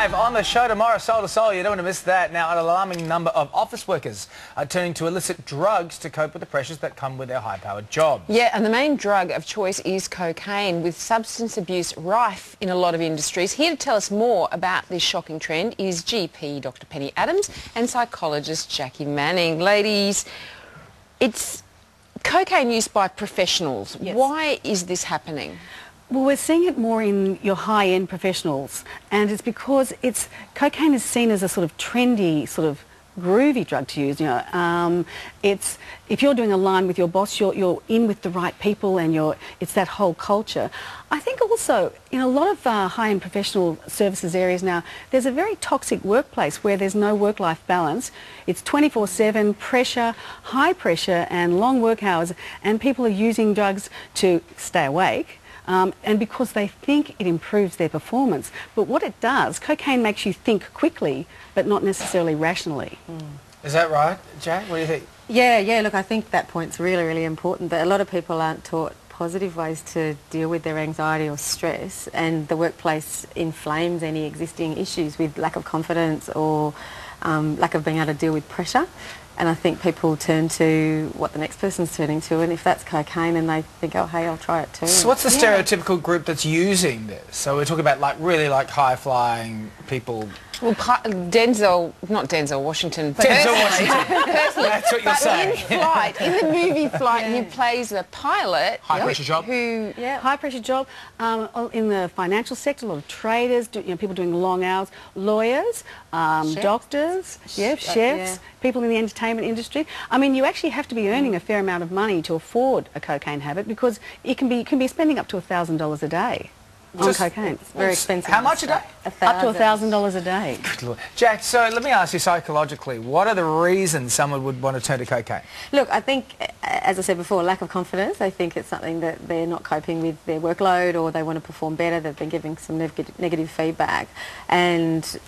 live on the show tomorrow, Soul to Soul. You don't want to miss that. Now, an alarming number of office workers are turning to illicit drugs to cope with the pressures that come with their high-powered jobs. Yeah, and the main drug of choice is cocaine, with substance abuse rife in a lot of industries. Here to tell us more about this shocking trend is GP Dr. Penny Adams and psychologist Jacqui Manning. Ladies, it's cocaine used by professionals. Yes. Why is this happening? Well, we're seeing it more in your high-end professionals, and it's because cocaine is seen as a sort of trendy, sort of groovy drug to use. You know, if you're doing a line with your boss, you're in with the right people, and it's that whole culture. I think also in a lot of high-end professional services areas now, there's a very toxic workplace where there's no work-life balance. It's 24/7 pressure, high pressure, and long work hours, and people are using drugs to stay awake. And because they think it improves their performance. But what it does, cocaine makes you think quickly, but not necessarily rationally. Is that right, Jack? What do you think? Yeah, look, I think that point's really, really important, that a lot of people aren't taught positive ways to deal with their anxiety or stress, and the workplace inflames any existing issues with lack of confidence or lack of being able to deal with pressure. And I think people turn to what the next person's turning to, and if that's cocaine, and they think, oh, hey, I'll try it too. So what's the stereotypical group that's using this? So we're talking about really high-flying people. Well, Denzel Washington. Denzel Washington. Personally, that's what you're saying. In Flight, in the movie Flight, he plays the pilot. High-pressure job. High-pressure job. In the financial sector, a lot of traders, people doing long hours, lawyers, doctors, chefs, people in the entertainment industry. I mean, you actually have to be earning a fair amount of money to afford a cocaine habit, because you can be spending up to $1,000 a day on cocaine. It's very expensive. How much a day? Up to $1,000 a day. Good Lord. Jack, so let me ask you psychologically, what are the reasons someone would want to turn to cocaine? Look, I think, as I said before, lack of confidence. They think it's something that they're not coping with their workload, or they want to perform better. They've been giving some negative feedback, and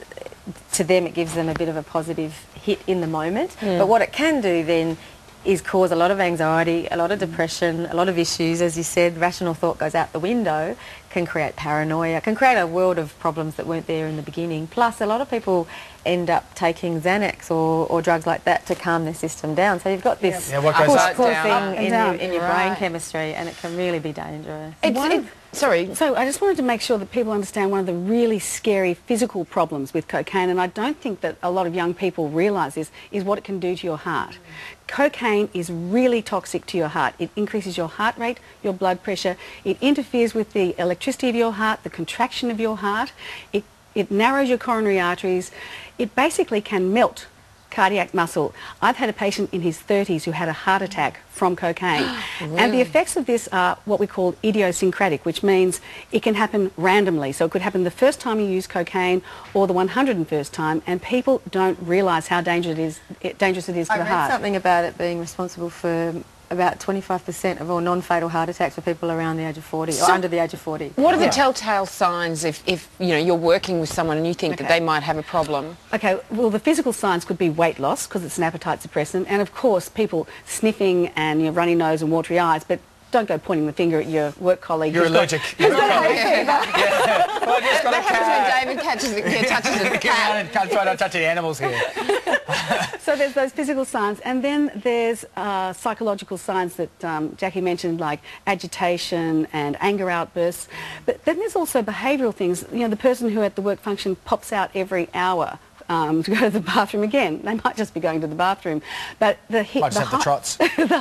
to them it gives them a bit of a positive hit in the moment. But what it can do then is cause a lot of anxiety, a lot of depression, a lot of issues. As you said, rational thought goes out the window, can create paranoia, can create a world of problems that weren't there in the beginning. Plus, a lot of people end up taking Xanax or drugs like that to calm their system down. So you've got this push-pull thing in your brain chemistry, and it can really be dangerous. Sorry. So I just wanted to make sure that people understand one of the really scary physical problems with cocaine, and I don't think that a lot of young people realise this, is what it can do to your heart. Cocaine is really toxic to your heart. It increases your heart rate, your blood pressure. It interferes with the electricity of your heart, the contraction of your heart. It narrows your coronary arteries. It basically can melt cardiac muscle. I've had a patient in his 30s who had a heart attack from cocaine. Really? And the effects of this are what we call idiosyncratic, which means it can happen randomly. So it could happen the first time you use cocaine or the 101st time, and people don't realise how dangerous it is to the heart. I read something about it being responsible for about 25% of all non-fatal heart attacks for people around the age of 40, or under the age of 40. What are the telltale signs if you're working with someone and you think that they might have a problem? Okay, well, the physical signs could be weight loss, because it's an appetite suppressant, and of course people sniffing and runny nose and watery eyes, but don't go pointing the finger at your work colleague. You're allergic. Who's got hay fever. Well, I just got that happens when David touches the cat. Can't try not touching animals here. So there's those physical signs, and then there's psychological signs that Jacqui mentioned, like agitation and anger outbursts. But then there's also behavioural things. The person who at the work function pops out every hour to go to the bathroom again. They might just be going to the bathroom, but the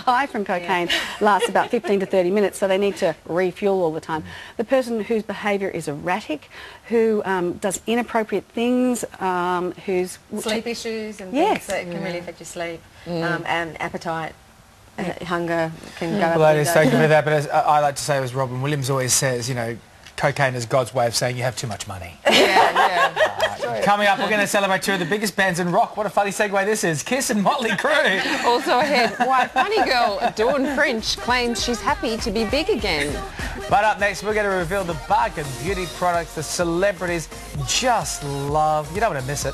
high from cocaine lasts about 15 to 30 minutes, so they need to refuel all the time. The person whose behaviour is erratic, who does inappropriate things, whose sleep issues and things that can really affect your sleep, and appetite. Hunger can go up. Ladies, thank you for that. But as I like to say, as Robin Williams always says, cocaine is God's way of saying you have too much money. Coming up, we're going to celebrate two of the biggest bands in rock. What a funny segue this is. Kiss and Motley Crue. Also ahead, why funny girl Dawn French claims she's happy to be big again. But up next, we're going to reveal the bargain beauty products the celebrities just love. You don't want to miss it.